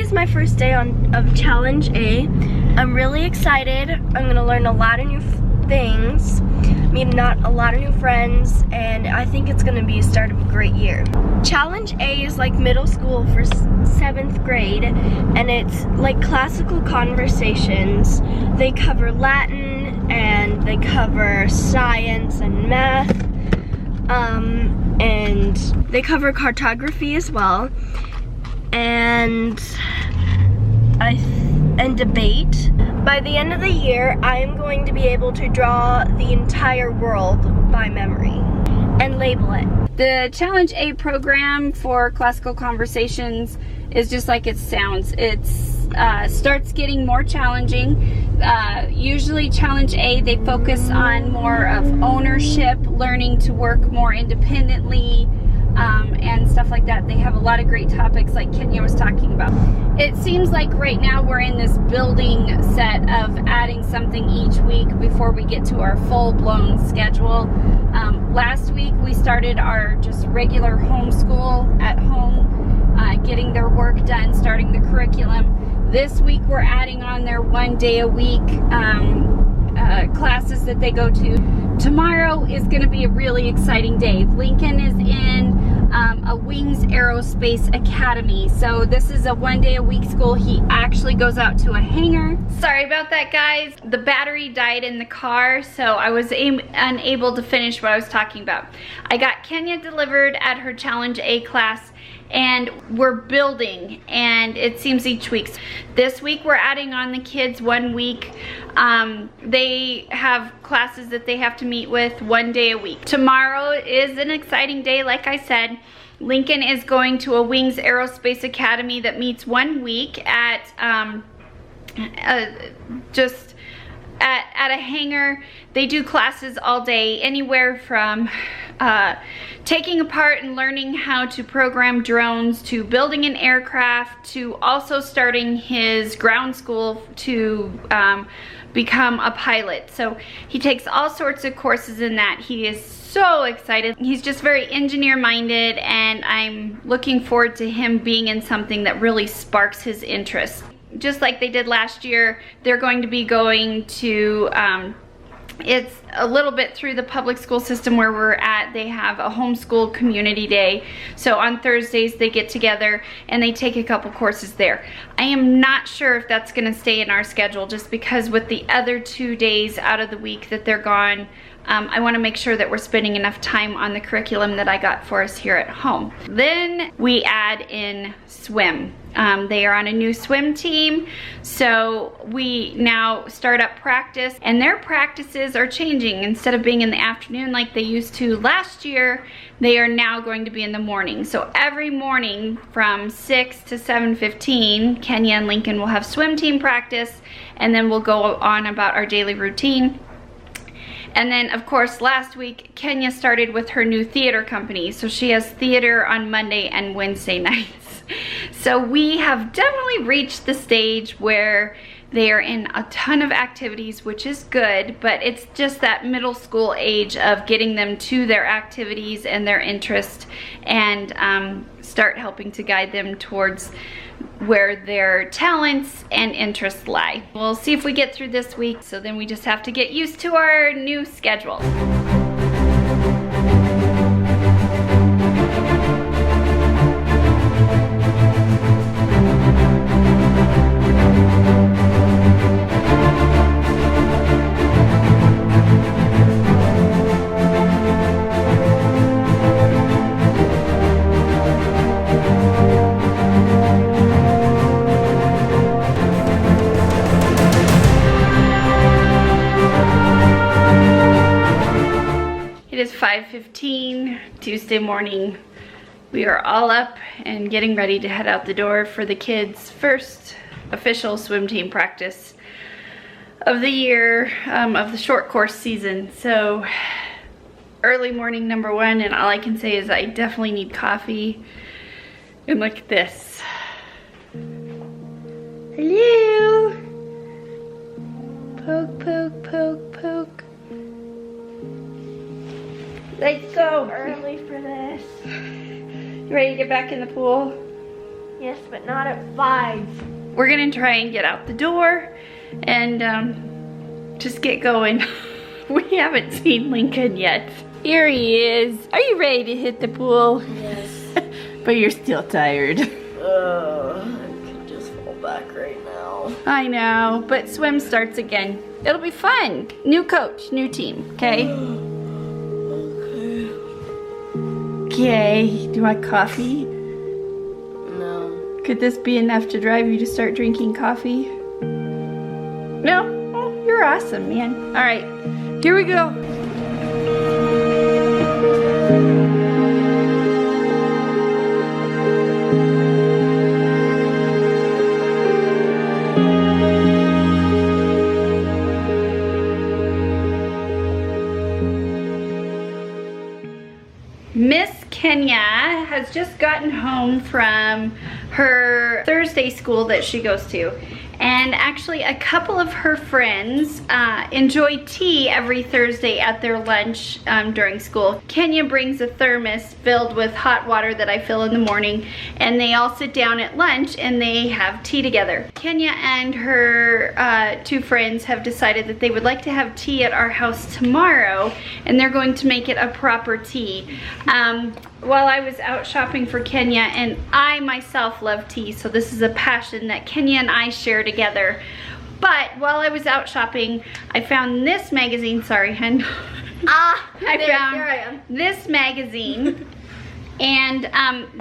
is my first day of Challenge A. I'm really excited. I'm gonna learn a lot of new things, meet a lot of new friends, and I think it's gonna be a start of a great year. Challenge A is like middle school for 7th grade, and it's like classical conversations. They cover Latin, and they cover science and math, and they cover cartography as well, and debate. By the end of the year, I am going to be able to draw the entire world by memory and label it. The Challenge A program for Classical Conversations is just like it sounds. It starts getting more challenging. Usually Challenge A, they focus on more of ownership, learning to work more independently, and stuff like that. They have a lot of great topics like Kenya was talking about. It seems like right now we're in this building set of adding something each week before we get to our full-blown schedule. Last week we started our just regular homeschool at home, getting their work done, starting the curriculum. This week we're adding on their 1 day a week classes that they go to. Tomorrow is going to be a really exciting day. Lincoln is in a Wings Aerospace Academy. So this is a 1 day a week school. He actually goes out to a hangar. Sorry about that, guys. The battery died in the car, so I was unable to finish what I was talking about. I got Kenya delivered at her Challenge A class, and we're building, and it seems each week. This week we're adding on the kids 1 week. They have classes that they have to meet with 1 day a week. Tomorrow is an exciting day, like I said. Lincoln is going to a Wings Aerospace Academy that meets 1 week at at a hangar. They do classes all day, anywhere from taking apart and learning how to program drones, to building an aircraft, to also starting his ground school to become a pilot. So he takes all sorts of courses in that. He is so excited. He's just very engineer minded, and I'm looking forward to him being in something that really sparks his interest. Just like they did last year, they're going to be going to, it's a little bit through the public school system where we're at. They have a homeschool community day. So on Thursdays they get together and they take a couple courses there. I am not sure if that's gonna stay in our schedule, just because with the other 2 days out of the week that they're gone, I want to make sure that we're spending enough time on the curriculum that I got for us here at home. Then we add in swim. They are on a new swim team, so we now start up practice, and their practices are changing. Instead of being in the afternoon like they used to last year, they are now going to be in the morning. So every morning from 6 to 7:15, Kenya and Lincoln will have swim team practice, and then we'll go on about our daily routine. And then, of course, last week, Kenya started with her new theater company. So she has theater on Monday and Wednesday nights. So we have definitely reached the stage where they are in a ton of activities, which is good, but it's just that middle school age of getting them to their activities and their interest, and start helping to guide them towards where their talents and interests lie. We'll see if we get through this week, so then we just have to get used to our new schedule. It is 5:15 Tuesday morning. We are all up and getting ready to head out the door for the kids' first official swim team practice of the year, of the short course season. So early morning number one, and all I can say is I definitely need coffee. And look at this. Hello. Poke, poke, poke, poke. Let's go. Early for this. You ready to get back in the pool? Yes, but not at 5. We're gonna try and get out the door and just get going. We haven't seen Lincoln yet. Here he is. Are you ready to hit the pool? Yes. But you're still tired. I could just fall back right now. I know, but swim starts again. It'll be fun. New coach, new team, okay? Okay, do you want coffee? No. Could this be enough to drive you to start drinking coffee? No? Oh, you're awesome, man. All right, here we go. Miss Kenya has just gotten home from her Thursday school that she goes to. And actually a couple of her friends enjoy tea every Thursday at their lunch during school. Kenya brings a thermos filled with hot water that I fill in the morning, and they all sit down at lunch and they have tea together. Kenya and her 2 friends have decided that they would like to have tea at our house tomorrow, and they're going to make it a proper tea. While I was out shopping for Kenya, and I myself love tea, so this is a passion that Kenya and I share together. But while I was out shopping, I found this magazine. Sorry, hun. There I am. This magazine, and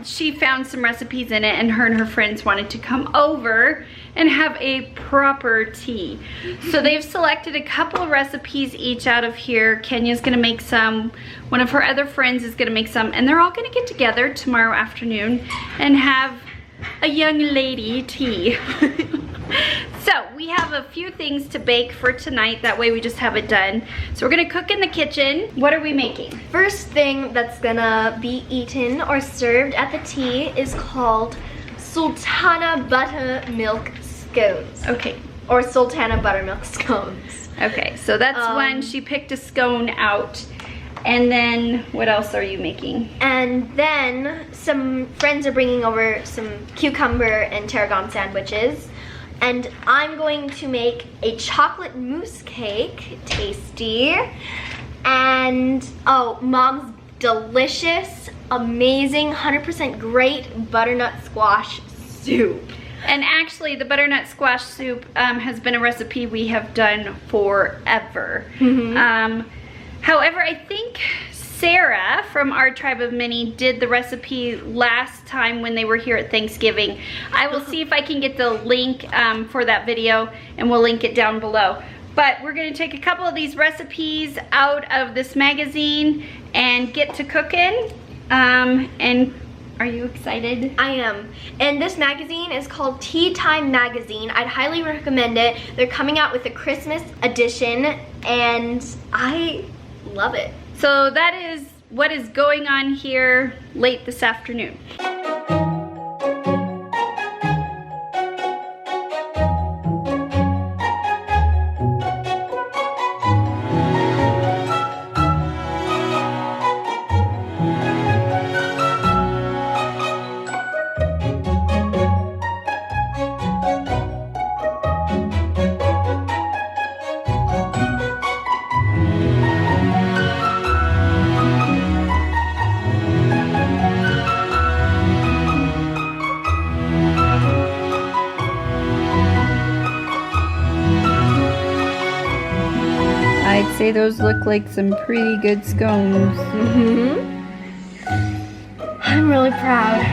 she found some recipes in it, and her friends wanted to come over and have a proper tea. So they've selected a couple of recipes each out of here. Kenya's gonna make some, one of her other friends is gonna make some, and they're all gonna get together tomorrow afternoon and have a young lady tea. So we have a few things to bake for tonight, that way we just have it done. So we're gonna cook in the kitchen. What are we making? First thing that's gonna be eaten or served at the tea is called Sultana Buttermilk Scones. Okay. Or Sultana Buttermilk Scones. Okay, so that's one. She picked a scone out. And then what else are you making? And then some friends are bringing over some cucumber and tarragon sandwiches. And I'm going to make a chocolate mousse cake, tasty. And, oh, Mom's delicious, amazing, 100% great butternut squash soup. And actually, the butternut squash soup has been a recipe we have done forever. However, I think Sarah from our Tribe of Mini did the recipe last time when they were here at Thanksgiving. I will see if I can get the link for that video, and we'll link it down below. But we're gonna take a couple of these recipes out of this magazine and get to cooking. And are you excited? I am. And this magazine is called Tea Time Magazine. I'd highly recommend it. They're coming out with a Christmas edition, and I love it. So that is what is going on here late this afternoon. I'd say those look like some pretty good scones. I'm really proud.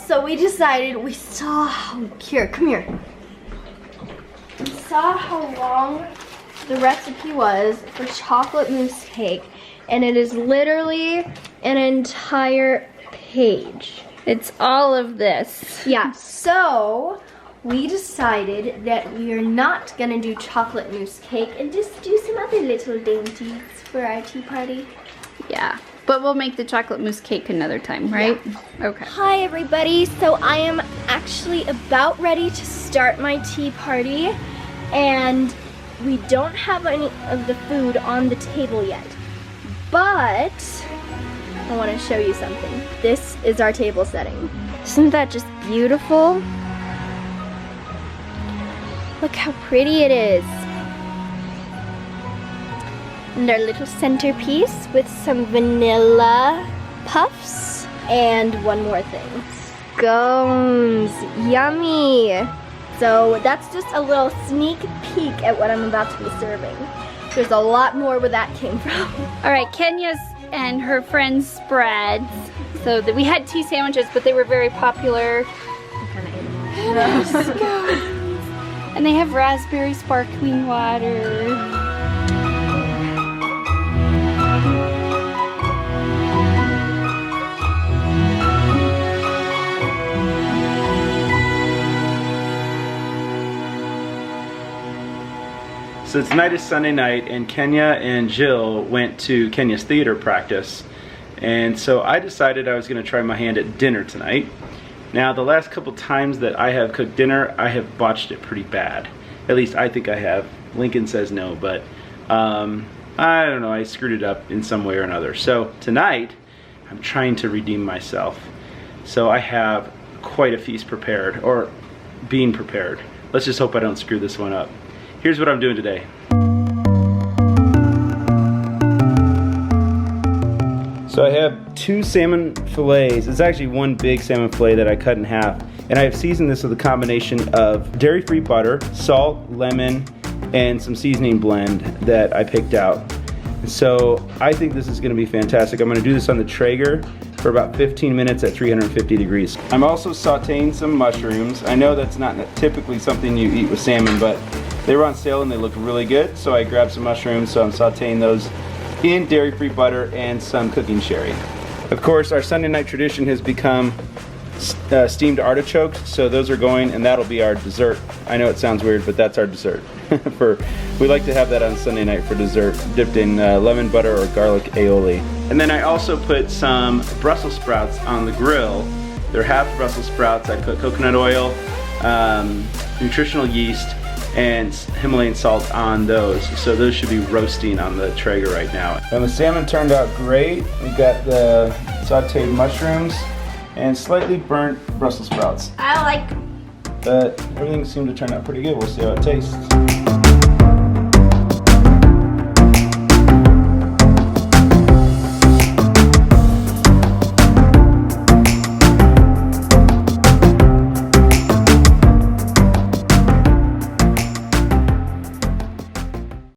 So we decided, we saw, here, come here. We saw how long the recipe was for chocolate mousse cake, and it is literally an entire page. It's all of this. Yeah, so we decided that we are not gonna do chocolate mousse cake and just do some other little dainties for our tea party. Yeah, but we'll make the chocolate mousse cake another time, right? Yeah. Okay. Hi everybody, so I am actually about ready to start my tea party, and we don't have any of the food on the table yet, but I want to show you something. This is our table setting. Isn't that just beautiful? Look how pretty it is. And our little centerpiece with some vanilla puffs and one more thing. Scones, yummy. So that's just a little sneak peek at what I'm about to be serving. There's a lot more where that came from. All right, Kenya's and her friends' spreads. So we had tea sandwiches, but they were very popular. And they have raspberry sparkling water. So tonight is Sunday night, and Kenya and Jill went to Kenya's theater practice. And so I decided I was going to try my hand at dinner tonight. Now, the last couple times that I have cooked dinner, I have botched it pretty bad. At least I think I have. Lincoln says no, but I don't know, I screwed it up in some way or another. So tonight, I'm trying to redeem myself. So I have quite a feast prepared, or being prepared. Let's just hope I don't screw this one up. Here's what I'm doing today. So I have 2 salmon fillets. It's actually one big salmon fillet that I cut in half. And I have seasoned this with a combination of dairy-free butter, salt, lemon, and some seasoning blend that I picked out. So I think this is gonna be fantastic. I'm gonna do this on the Traeger for about 15 minutes at 350 degrees. I'm also sauteing some mushrooms. I know that's not typically something you eat with salmon, but they were on sale and they look really good, so I grabbed some mushrooms, so I'm sauteing those in dairy-free butter and some cooking sherry. Of course, our Sunday night tradition has become steamed artichokes, so those are going, and that'll be our dessert. I know it sounds weird, but that's our dessert. We like to have that on Sunday night for dessert, dipped in lemon butter or garlic aioli. And then I also put some Brussels sprouts on the grill. They're half Brussels sprouts. I put coconut oil, nutritional yeast, and Himalayan salt on those. So those should be roasting on the Traeger right now. And the salmon turned out great. We got the sauteed mushrooms and slightly burnt Brussels sprouts. I like. But everything seemed to turn out pretty good. We'll see how it tastes.